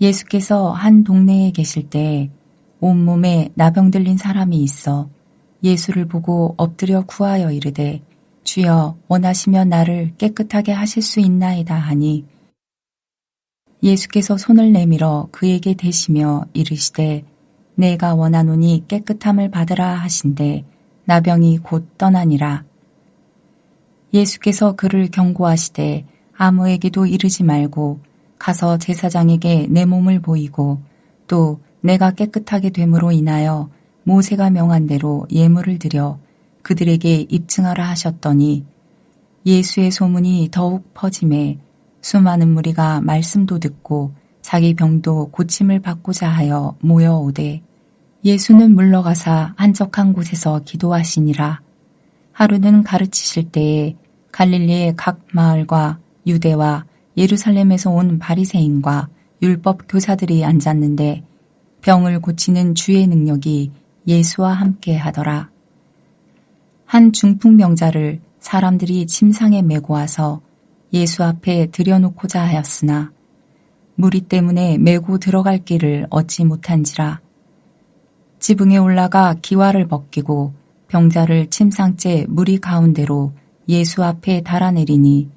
예수께서 한 동네에 계실 때 온몸에 나병 들린 사람이 있어 예수를 보고 엎드려 구하여 이르되 주여 원하시면 나를 깨끗하게 하실 수 있나이다 하니 예수께서 손을 내밀어 그에게 대시며 이르시되 내가 원하노니 깨끗함을 받으라 하신대 나병이 곧 떠나니라. 예수께서 그를 경고하시되 아무에게도 이르지 말고 가서 제사장에게 내 몸을 보이고 또 내가 깨끗하게 됨으로 인하여 모세가 명한 대로 예물을 드려 그들에게 입증하라 하셨더니 예수의 소문이 더욱 퍼짐에 수많은 무리가 말씀도 듣고 자기 병도 고침을 받고자 하여 모여오되 예수는 물러가사 한적한 곳에서 기도하시니라. 하루는 가르치실 때에 갈릴리의 각 마을과 유대와 예루살렘에서 온 바리새인과 율법 교사들이 앉았는데 병을 고치는 주의 능력이 예수와 함께 하더라. 한 중풍병자를 사람들이 침상에 메고 와서 예수 앞에 들여놓고자 하였으나 무리 때문에 메고 들어갈 길을 얻지 못한지라. 지붕에 올라가 기와를 벗기고 병자를 침상째 무리 가운데로 예수 앞에 달아내리니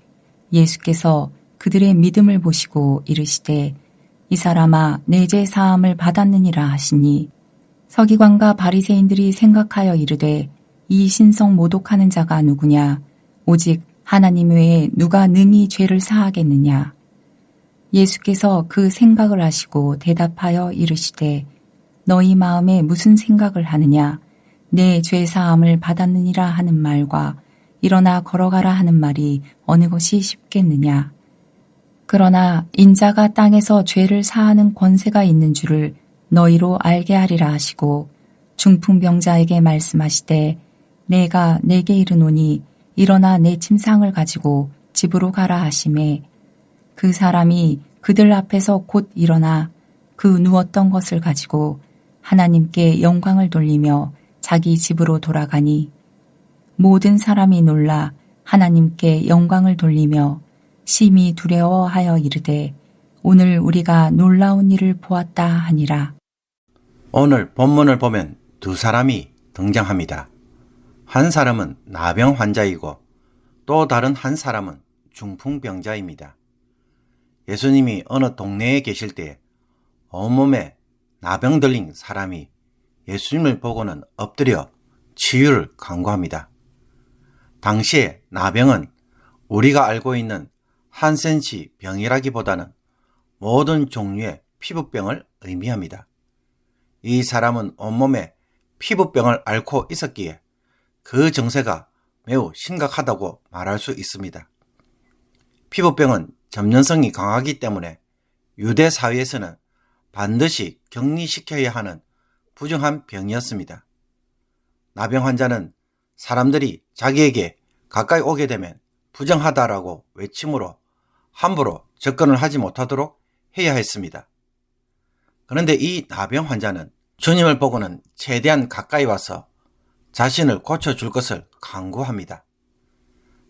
예수께서 그들의 믿음을 보시고 이르시되 이 사람아 내 죄 사함을 받았느니라 하시니 서기관과 바리새인들이 생각하여 이르되 이 신성 모독하는 자가 누구냐 오직 하나님 외에 누가 능히 죄를 사하겠느냐. 예수께서 그 생각을 아시고 대답하여 이르시되 너희 마음에 무슨 생각을 하느냐 내 죄 사함을 받았느니라 하는 말과 일어나 걸어가라 하는 말이 어느 것이 쉽겠느냐. 그러나 인자가 땅에서 죄를 사하는 권세가 있는 줄을 너희로 알게 하리라 하시고 중풍병자에게 말씀하시되 내가 내게 이르노니 일어나 내 침상을 가지고 집으로 가라 하시매 그 사람이 그들 앞에서 곧 일어나 그 누웠던 것을 가지고 하나님께 영광을 돌리며 자기 집으로 돌아가니 모든 사람이 놀라 하나님께 영광을 돌리며 심히 두려워하여 이르되 오늘 우리가 놀라운 일을 보았다 하니라. 오늘 본문을 보면 두 사람이 등장합니다. 한 사람은 나병 환자이고 또 다른 한 사람은 중풍병자입니다. 예수님이 어느 동네에 계실 때 온몸에 나병 들린 사람이 예수님을 보고는 엎드려 치유를 간구합니다. 당시에 나병은 우리가 알고 있는 한센시 병이라기보다는 모든 종류의 피부병을 의미합니다. 이 사람은 온몸에 피부병을 앓고 있었기에 그 증세가 매우 심각하다고 말할 수 있습니다. 피부병은 전염성이 강하기 때문에 유대 사회에서는 반드시 격리시켜야 하는 부정한 병이었습니다. 나병 환자는 사람들이 자기에게 가까이 오게 되면 부정하다라고 외침으로 함부로 접근을 하지 못하도록 해야 했습니다. 그런데 이 나병 환자는 주님을 보고는 최대한 가까이 와서 자신을 고쳐줄 것을 간구합니다.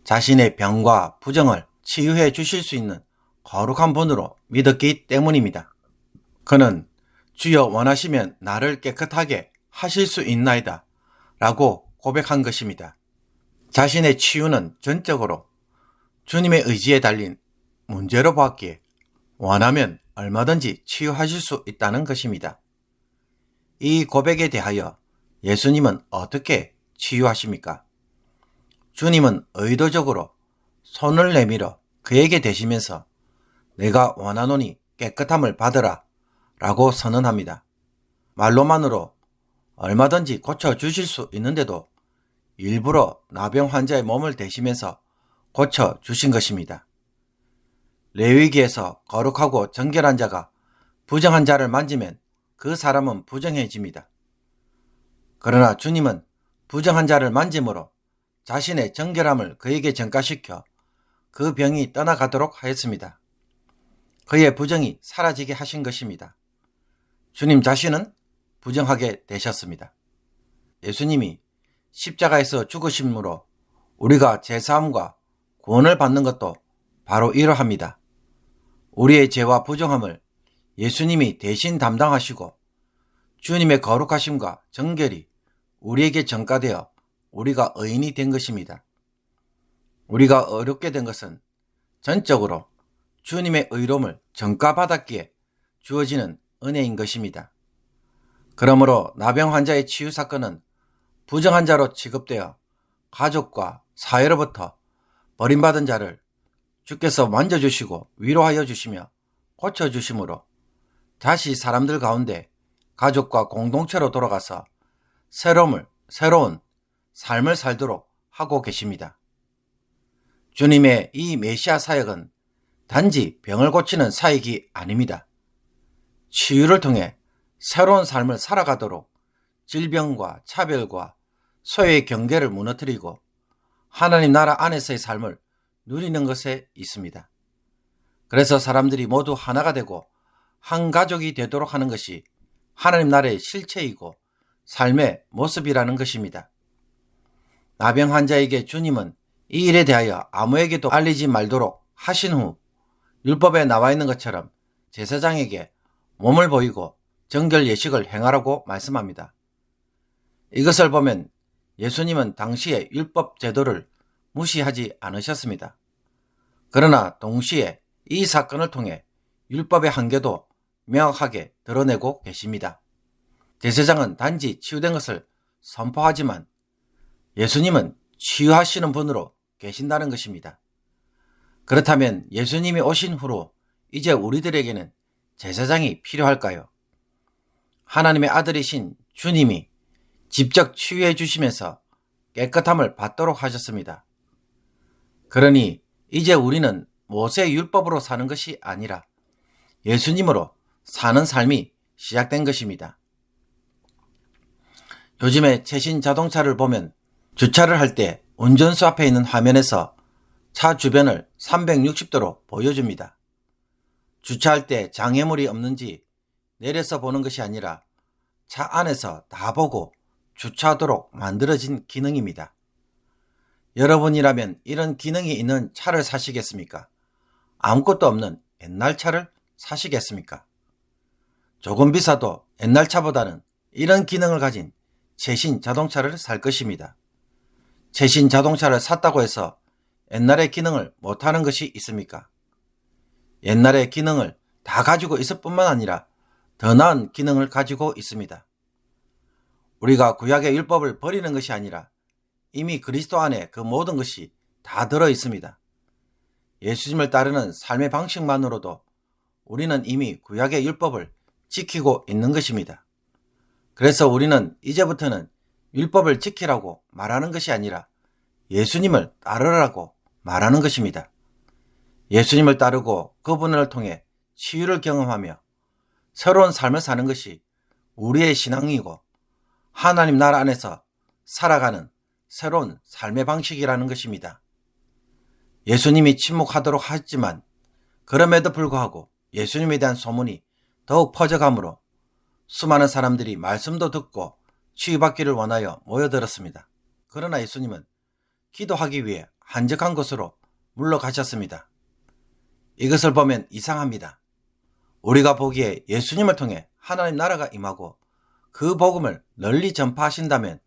자신의 병과 부정을 치유해 주실 수 있는 거룩한 분으로 믿었기 때문입니다. 그는 주여 원하시면 나를 깨끗하게 하실 수 있나이다 라고 고백한 것입니다. 자신의 치유는 전적으로 주님의 의지에 달린 문제로 보았기에 원하면 얼마든지 치유하실 수 있다는 것입니다. 이 고백에 대하여 예수님은 어떻게 치유하십니까? 주님은 의도적으로 손을 내밀어 그에게 대시면서 내가 원하노니 깨끗함을 받으라 라고 선언합니다. 말로만으로 얼마든지 고쳐주실 수 있는데도 일부러 나병 환자의 몸을 대시면서 고쳐주신 것입니다. 레위기에서 거룩하고 정결한 자가 부정한 자를 만지면 그 사람은 부정해집니다. 그러나 주님은 부정한 자를 만짐으로 자신의 정결함을 그에게 전가시켜 그 병이 떠나가도록 하였습니다. 그의 부정이 사라지게 하신 것입니다. 주님 자신은 부정하게 되셨습니다. 예수님이 십자가에서 죽으심으로 우리가 제사함과 구원을 받는 것도 바로 이러합니다. 우리의 죄와 부정함을 예수님이 대신 담당하시고 주님의 거룩하심과 정결이 우리에게 전가되어 우리가 의인이 된 것입니다. 우리가 어렵게 된 것은 전적으로 주님의 의로움을 전가받았기에 주어지는 은혜인 것입니다. 그러므로 나병 환자의 치유 사건은 부정한 자로 취급되어 가족과 사회로부터 버림받은 자를 주께서 만져주시고 위로하여 주시며 고쳐주심으로 다시 사람들 가운데 가족과 공동체로 돌아가서 새로운 삶을 살도록 하고 계십니다. 주님의 이 메시아 사역은 단지 병을 고치는 사역이 아닙니다. 치유를 통해 새로운 삶을 살아가도록 질병과 차별과 소외의 경계를 무너뜨리고 하나님 나라 안에서의 삶을 누리는 것에 있습니다. 그래서 사람들이 모두 하나가 되고 한 가족이 되도록 하는 것이 하나님 나라의 실체이고 삶의 모습이라는 것입니다. 나병 환자에게 주님은 이 일에 대하여 아무에게도 알리지 말도록 하신 후 율법에 나와 있는 것처럼 제사장에게 몸을 보이고 정결 예식을 행하라고 말씀합니다. 이것을 보면 예수님은 당시의 율법 제도를 무시하지 않으셨습니다. 그러나 동시에 이 사건을 통해 율법의 한계도 명확하게 드러내고 계십니다. 제사장은 단지 치유된 것을 선포하지만 예수님은 치유하시는 분으로 계신다는 것입니다. 그렇다면 예수님이 오신 후로 이제 우리들에게는 제사장이 필요할까요? 하나님의 아들이신 주님이 직접 치유해 주시면서 깨끗함을 받도록 하셨습니다. 그러니 이제 우리는 모세의 율법으로 사는 것이 아니라 예수님으로 사는 삶이 시작된 것입니다. 요즘에 최신 자동차를 보면 주차를 할 때 운전수 앞에 있는 화면에서 차 주변을 360도로 보여줍니다. 주차할 때 장애물이 없는지 내려서 보는 것이 아니라 차 안에서 다 보고 주차하도록 만들어진 기능입니다. 여러분이라면 이런 기능이 있는 차를 사시겠습니까? 아무것도 없는 옛날 차를 사시겠습니까? 조금 비싸도 옛날 차보다는 이런 기능을 가진 최신 자동차를 살 것입니다. 최신 자동차를 샀다고 해서 옛날의 기능을 못하는 것이 있습니까? 옛날의 기능을 다 가지고 있을 뿐만 아니라 더 나은 기능을 가지고 있습니다. 우리가 구약의 율법을 버리는 것이 아니라 이미 그리스도 안에 그 모든 것이 다 들어 있습니다. 예수님을 따르는 삶의 방식만으로도 우리는 이미 구약의 율법을 지키고 있는 것입니다. 그래서 우리는 이제부터는 율법을 지키라고 말하는 것이 아니라 예수님을 따르라고 말하는 것입니다. 예수님을 따르고 그분을 통해 치유를 경험하며 새로운 삶을 사는 것이 우리의 신앙이고 하나님 나라 안에서 살아가는 새로운 삶의 방식이라는 것입니다. 예수님이 침묵하도록 했지만 그럼에도 불구하고 예수님에 대한 소문이 더욱 퍼져가므로 수많은 사람들이 말씀도 듣고 치유받기를 원하여 모여들었습니다. 그러나 예수님은 기도하기 위해 한적한 곳으로 물러가셨습니다. 이것을 보면 이상합니다. 우리가 보기에 예수님을 통해 하나님 나라가 임하고 그 복음을 널리 전파하신다면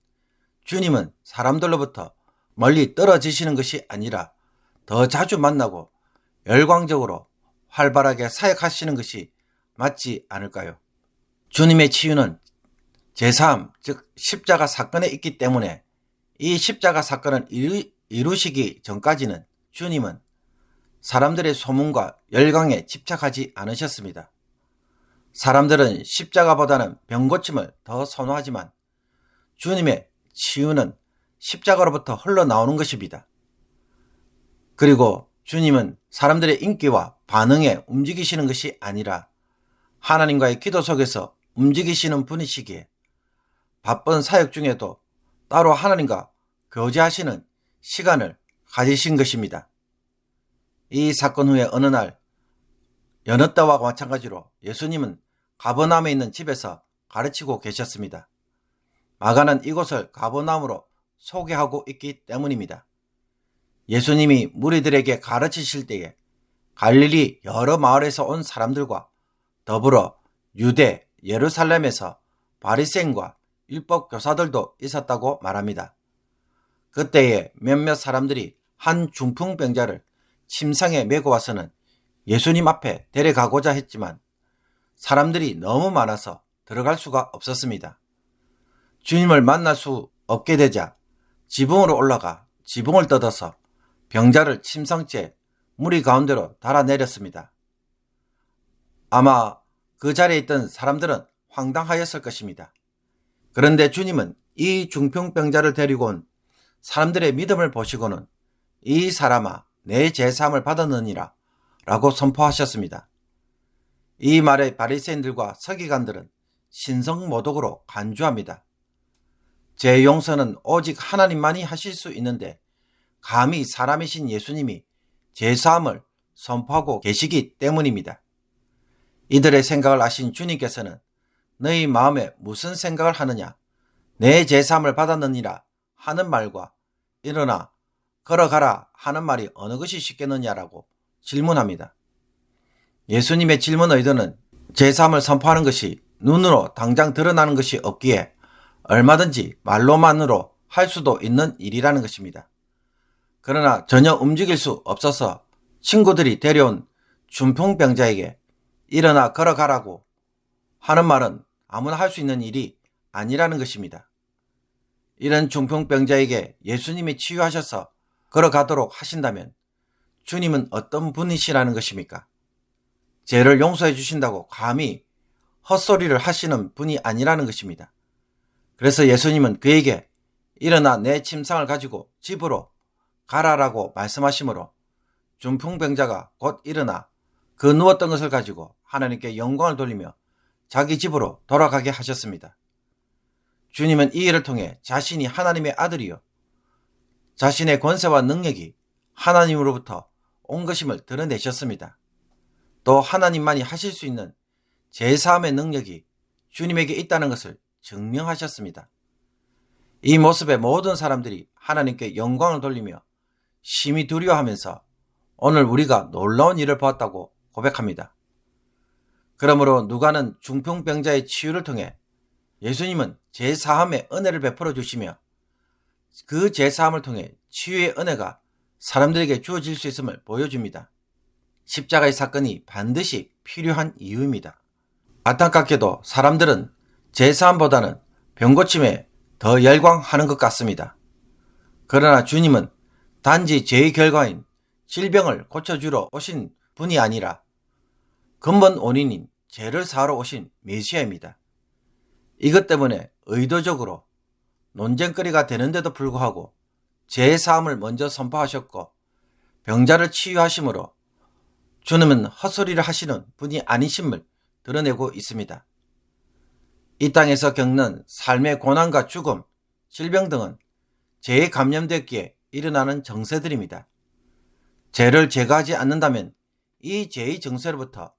주님은 사람들로부터 멀리 떨어지시는 것이 아니라 더 자주 만나고 열광적으로 활발하게 사역하시는 것이 맞지 않을까요? 주님의 치유는 제3, 즉 십자가 사건에 있기 때문에 이 십자가 사건을 이루시기 전까지는 주님은 사람들의 소문과 열광에 집착하지 않으셨습니다. 사람들은 십자가보다는 병고침을 더 선호하지만 주님의 치유는 십자가로부터 흘러나오는 것입니다. 그리고 주님은 사람들의 인기와 반응에 움직이시는 것이 아니라 하나님과의 기도 속에서 움직이시는 분이시기에 바쁜 사역 중에도 따로 하나님과 교제하시는 시간을 가지신 것입니다. 이 사건 후에 어느 날 여느 때와 마찬가지로 예수님은 가버나움에 있는 집에서 가르치고 계셨습니다. 마가는 이곳을 가버나움으로 소개하고 있기 때문입니다. 예수님이 무리들에게 가르치실 때에 갈릴리 여러 마을에서 온 사람들과 더불어 유대 예루살렘에서 바리새인과 율법 교사들도 있었다고 말합니다. 그때에 몇몇 사람들이 한 중풍병자를 침상에 메고 와서는 예수님 앞에 데려가고자 했지만 사람들이 너무 많아서 들어갈 수가 없었습니다. 주님을 만날 수 없게 되자 지붕으로 올라가 지붕을 뜯어서 병자를 침상째 무리 가운데로 달아내렸습니다. 아마 그 자리에 있던 사람들은 황당하였을 것입니다. 그런데 주님은 이 중풍병자를 데리고 온 사람들의 믿음을 보시고는 이 사람아 내 제사함을 받았느니라 라고 선포하셨습니다. 이 말에 바리새인들과 서기관들은 신성모독으로 간주합니다. 제 용서는 오직 하나님만이 하실 수 있는데 감히 사람이신 예수님이 제사함을 선포하고 계시기 때문입니다. 이들의 생각을 아신 주님께서는 너희 마음에 무슨 생각을 하느냐 내 제사함을 받았느니라 하는 말과 일어나 걸어가라 하는 말이 어느 것이 쉽겠느냐라고 질문합니다. 예수님의 질문 의도는 제사함을 선포하는 것이 눈으로 당장 드러나는 것이 없기에 얼마든지 말로만으로 할 수도 있는 일이라는 것입니다. 그러나 전혀 움직일 수 없어서 친구들이 데려온 중풍병자에게 일어나 걸어가라고 하는 말은 아무나 할 수 있는 일이 아니라는 것입니다. 이런 중풍병자에게 예수님이 치유하셔서 걸어가도록 하신다면 주님은 어떤 분이시라는 것입니까? 죄를 용서해 주신다고 감히 헛소리를 하시는 분이 아니라는 것입니다. 그래서 예수님은 그에게 일어나 내 침상을 가지고 집으로 가라라고 말씀하시므로 중풍병자가 곧 일어나 그 누웠던 것을 가지고 하나님께 영광을 돌리며 자기 집으로 돌아가게 하셨습니다. 주님은 이 일을 통해 자신이 하나님의 아들이요 자신의 권세와 능력이 하나님으로부터 온 것임을 드러내셨습니다. 또 하나님만이 하실 수 있는 제사함의 능력이 주님에게 있다는 것을 증명하셨습니다. 이 모습에 모든 사람들이 하나님께 영광을 돌리며 심히 두려워하면서 오늘 우리가 놀라운 일을 보았다고 고백합니다. 그러므로 누가는 중풍병자의 치유를 통해 예수님은 제사함의 은혜를 베풀어 주시며 그 제사함을 통해 치유의 은혜가 사람들에게 주어질 수 있음을 보여줍니다. 십자가의 사건이 반드시 필요한 이유입니다. 안타깝게도 사람들은 제사함보다는 병고침에 더 열광하는 것 같습니다. 그러나 주님은 단지 죄의 결과인 질병을 고쳐주러 오신 분이 아니라 근본 원인인 죄를 사하러 오신 메시아입니다. 이것 때문에 의도적으로 논쟁거리가 되는데도 불구하고 죄사함을 먼저 선포하셨고 병자를 치유하심으로 주님은 헛소리를 하시는 분이 아니심을 드러내고 있습니다. 이 땅에서 겪는 삶의 고난과 죽음, 질병 등은 죄에 감염되었기에 일어나는 정세들입니다. 죄를 제거하지 않는다면 이 죄의 정세로부터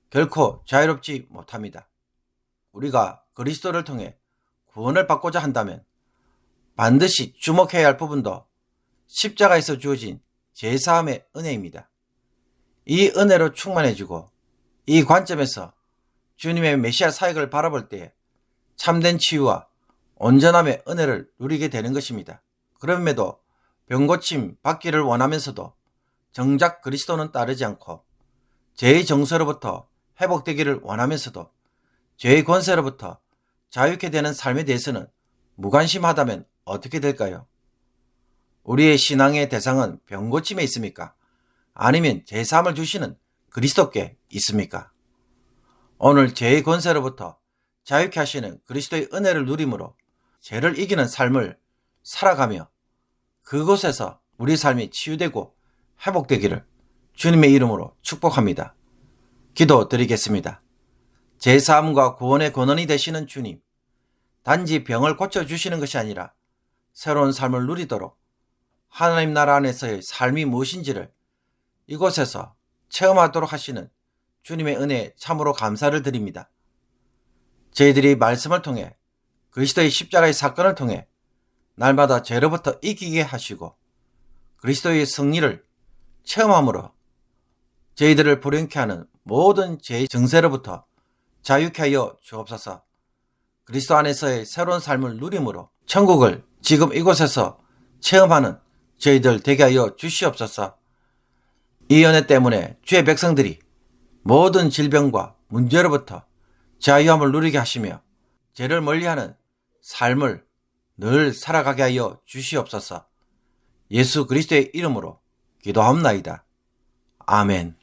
결코 자유롭지 못합니다. 우리가 그리스도를 통해 구원을 받고자 한다면 반드시 주목해야 할 부분도 십자가에서 주어진 제사함의 은혜입니다. 이 은혜로 충만해지고 이 관점에서 주님의 메시아 사역을 바라볼 때에 참된 치유와 온전함의 은혜를 누리게 되는 것입니다. 그럼에도 병고침 받기를 원하면서도 정작 그리스도는 따르지 않고 죄의 정서로부터 회복되기를 원하면서도 죄의 권세로부터 자유케 되는 삶에 대해서는 무관심하다면 어떻게 될까요? 우리의 신앙의 대상은 병고침에 있습니까? 아니면 제사함을 주시는 그리스도께 있습니까? 오늘 죄의 권세로부터 자유케 하시는 그리스도의 은혜를 누림으로 죄를 이기는 삶을 살아가며 그곳에서 우리 삶이 치유되고 회복되기를 주님의 이름으로 축복합니다. 기도드리겠습니다. 제사함과 구원의 권원이 되시는 주님, 단지 병을 고쳐주시는 것이 아니라 새로운 삶을 누리도록 하나님 나라 안에서의 삶이 무엇인지를 이곳에서 체험하도록 하시는 주님의 은혜에 참으로 감사를 드립니다. 저희들이 말씀을 통해 그리스도의 십자가의 사건을 통해 날마다 죄로부터 이기게 하시고 그리스도의 승리를 체험함으로 저희들을 불행케 하는 모든 죄의 증세로부터 자유케 하여 주옵소서. 그리스도 안에서의 새로운 삶을 누림으로 천국을 지금 이곳에서 체험하는 저희들 되게 하여 주시옵소서. 이 은혜 때문에 주의 백성들이 모든 질병과 문제로부터 자유함을 누리게 하시며 죄를 멀리하는 삶을 늘 살아가게 하여 주시옵소서. 예수 그리스도의 이름으로 기도하옵나이다. 아멘.